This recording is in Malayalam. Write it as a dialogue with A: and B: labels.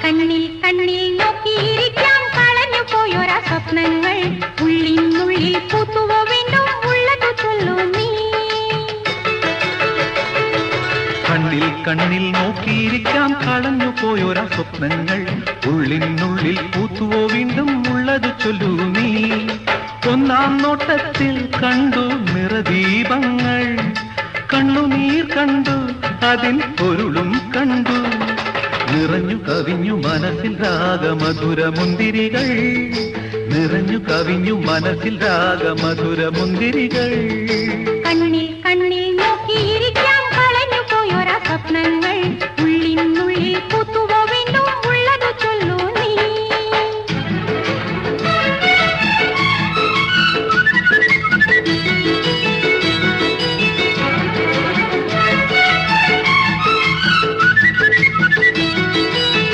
A: കണ്ണിൽ കണ്ണിൽ നോക്കിയിരിക്കാം കളഞ്ഞു പോയൊരാ സ്വപ്നങ്ങൾ ഉള്ളിനുള്ളിൽ പൂത്തുവോ വീണ്ടും ഉള്ളതു ചൊല്ലൂ നീ
B: കണ്ണിൽ കണ്ണിൽ നോക്കിയിരിക്കാം കളഞ്ഞു പോയൊരാ സ്വപ്നങ്ങൾ ഉള്ളിനുള്ളിൽ പൂത്തുവോ വീണ്ടും ഉള്ളതു ചൊല്ലൂ നീ ഒന്നാം നോട്ടത്തിൽ കണ്ടു നിറദീപങ്ങൾ കണ്ണുനീർ കണ്ടു അതിൻ പൊരുളും കണ്ടു നിറഞ്ഞു കവിഞ്ഞു മനസ്സിൽ രാഗമധുരമുന്തിരികൾ നിറഞ്ഞു കവിഞ്ഞു മനസ്സിൽ രാഗമധുരമുന്തിരികൾ
A: കണ്ണിൽ കണ്ണിൽ നോക്കിയിരിക്കാം കളഞ്ഞു പോയൊരാ സ്വപ്നങ്ങൾ